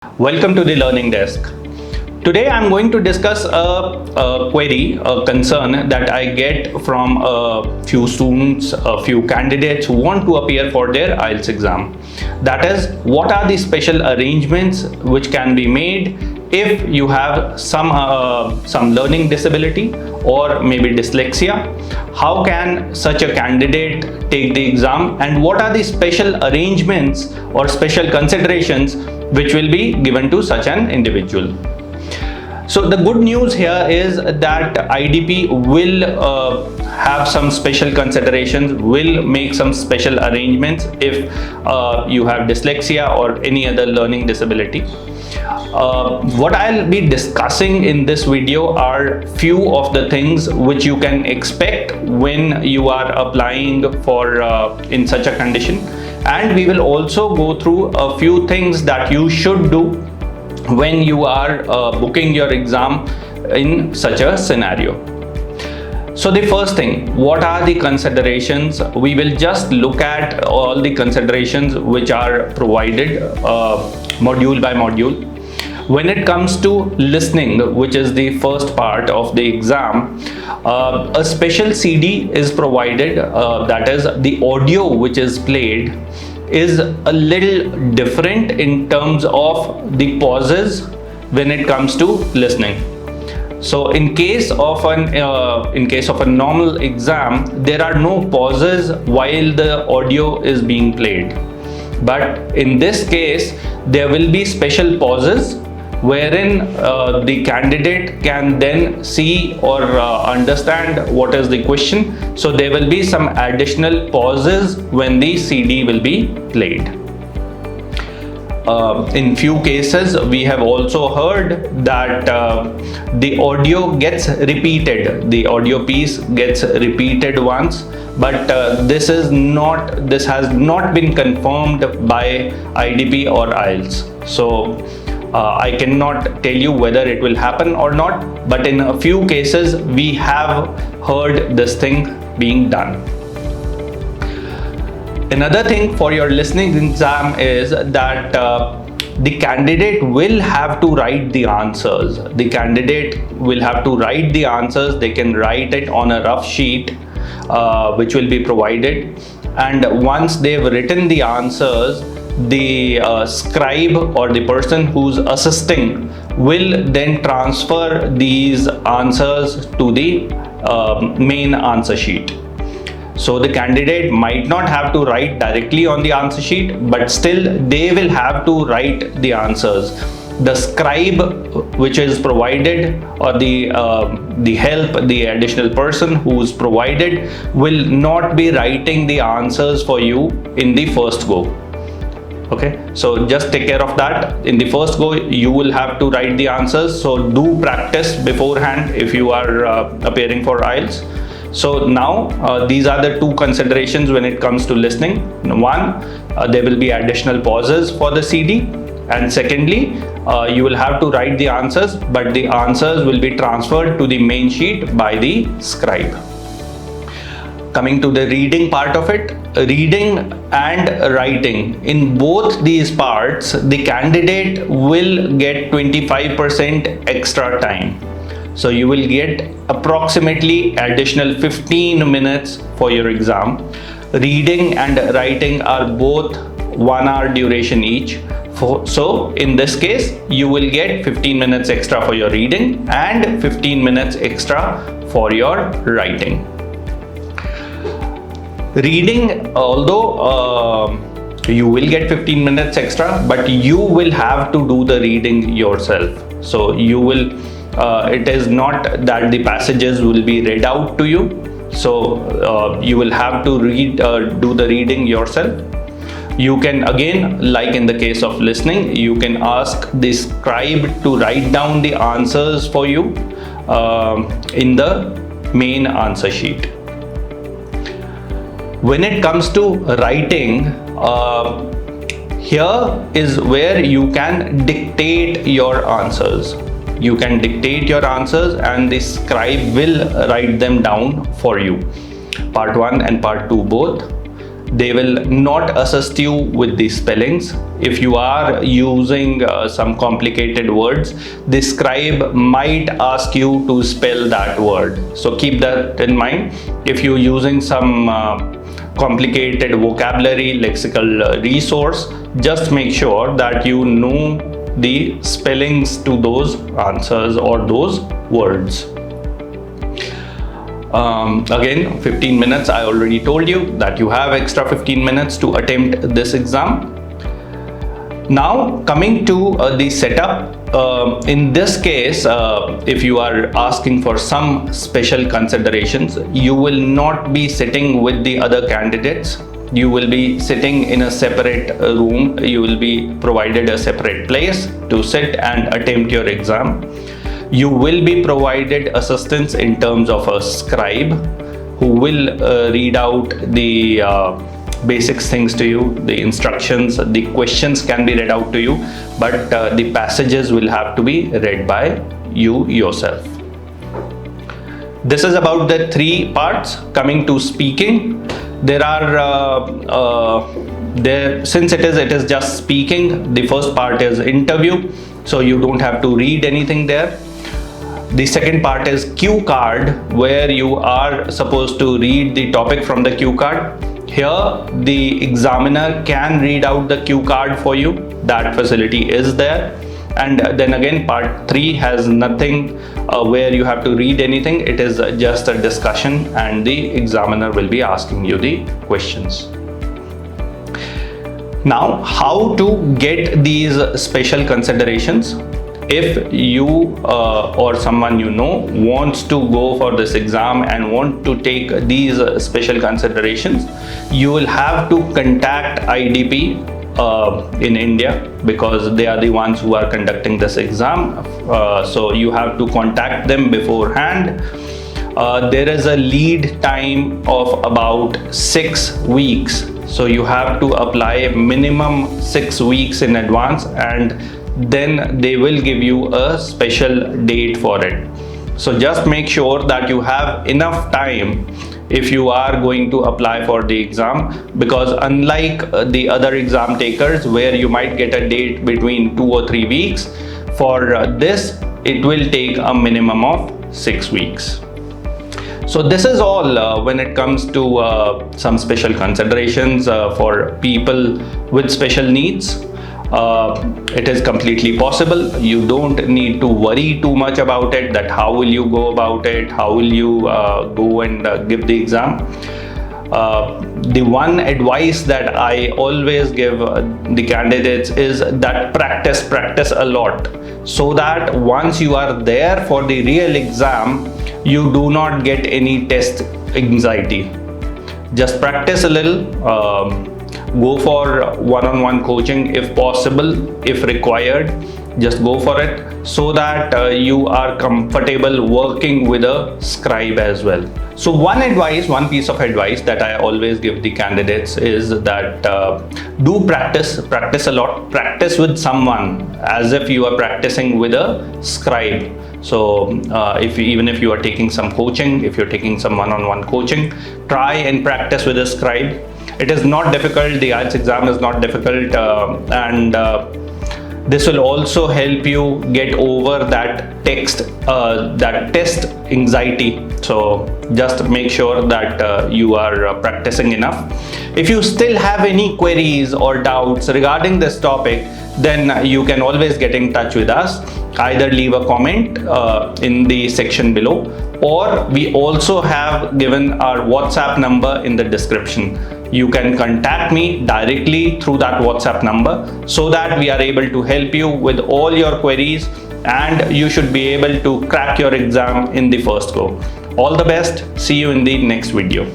Welcome to the Learning Desk. Today I'm going to discuss a query, a concern that I get from a few students, a few candidates who want to appear for their IELTS exam. That is, what are the special arrangements which can be made if you have some learning disability or maybe dyslexia? How can such a candidate take the exam, and what are the special arrangements or special considerations which will be given to such an individual? So the good news here is that IDP will have some special considerations, will make some special arrangements if you have dyslexia or any other learning disability. What I'll be discussing in this video are few of the things which you can expect when you are applying for in such a condition, and we will also go through a few things that you should do when you are booking your exam in such a scenario. So the first thing, what are the considerations? We will just look at all the considerations which are provided module by module. When it comes to listening, which is the first part of the exam, a special CD is provided, that is the audio which is played is a little different in terms of the pauses when it comes to listening. So in case of a normal exam, there are no pauses while the audio is being played, but in this case there will be special pauses wherein the candidate can then see or understand what is the question. So there will be some additional pauses when the CD will be played. In few cases, we have also heard that the audio gets repeated, the audio piece gets repeated once, but this has not been confirmed by IDP or IELTS. So I cannot tell you whether it will happen or not, but in a few cases we have heard this thing being done. Another thing for your listening exam is that the candidate will have to write the answers. The candidate will have to write the answers. They can write it on a rough sheet which will be provided, and once they've written the answers, the scribe or the person who's assisting will then transfer these answers to the main answer sheet. So the candidate might not have to write directly on the answer sheet, but still they will have to write the answers. The scribe which is provided, or the help, the additional person who is provided, will not be writing the answers for you in the first go. Okay, so just take care of that. In the first go you will have to write the answers, so do practice beforehand if you are appearing for IELTS. So now these are the two considerations when it comes to listening. One, there will be additional pauses for the CD, and secondly, you will have to write the answers, but the answers will be transferred to the main sheet by the scribe. Coming to the reading part of it, reading and writing, in both these parts the candidate will get 25% extra time. So you will get approximately additional 15 minutes for your exam. Reading and writing are both 1 hour duration each. So in this case you will get 15 minutes extra for your reading and 15 minutes extra for your writing. Reading, although you will get 15 minutes extra, but you will have to do the reading yourself. So you will it is not that the passages will be read out to you, so you will have to do the reading yourself. You can, again, like in the case of listening, you can ask the scribe to write down the answers for you in the main answer sheet. When it comes to writing, here is where you can dictate your answers. You can dictate your answers and the scribe will write them down for you. Part 1 and part 2 both. They will not assist you with the spellings. if you are using some complicated words, the scribe might ask you to spell that word. So keep that in mind. If you're using some complicated vocabulary, lexical resource, just make sure that you know the spellings to those answers or those words. Again, 15 minutes, I already told you that you have extra 15 minutes to attempt this exam. Now coming to the setup, in this case, if you are asking for some special considerations, you will not be sitting with the other candidates. You will be sitting in a separate room. You will be provided a separate place to sit and attempt your exam. You will be provided assistance in terms of a scribe who will read out the basic things to you, the instructions, the questions can be read out to you, but the passages will have to be read by you yourself. This is about the 3 parts. Coming to speaking, there are since it is just speaking, the first part is interview, so you don't have to read anything there. The second part is cue card, where you are supposed to read the topic from the cue card. Here the examiner can read out the cue card for you. That facility is there. And then again, part 3 has nothing where you have to read anything. It is just a discussion and the examiner will be asking you the questions. Now, how to get these special considerations? If you or someone you know wants to go for this exam and want to take these special considerations, you will have to contact IDP in India, because they are the ones who are conducting this exam. So you have to contact them beforehand. There is a lead time of about 6 weeks. So you have to apply minimum 6 weeks in advance, and then they will give you a special date for it. So just make sure that you have enough time if you are going to apply for the exam, because unlike the other exam takers where you might get a date between 2 or 3 weeks, for this it will take a minimum of 6 weeks. So this is all when it comes to some special considerations for people with special needs. It is completely possible. You don't need to worry too much about it, that how will you go about it, how will you go and give the exam. The one advice that I always give the candidates is that practice a lot, so that once you are there for the real exam, you do not get any test anxiety. Just practice a little. Go for one-on-one coaching if possible, if required. Just go for it, so that you are comfortable working with a scribe as well. So one piece of advice that I always give the candidates is that do practice a lot. Practice with someone as if you are practicing with a scribe. So even if you are taking some coaching, if you're taking some one-on-one coaching, try and practice with a scribe. It is not difficult. The IELTS exam is not difficult, and this will also help you get over that test anxiety. So just make sure that you are practicing enough. If you still have any queries or doubts regarding this topic, then you can always get in touch with us. Either leave a comment in the section below, or we also have given our WhatsApp number in the description. You can contact me directly through that WhatsApp number, so that we are able to help you with all your queries, and you should be able to crack your exam in the first go. All the best. See you in the next video.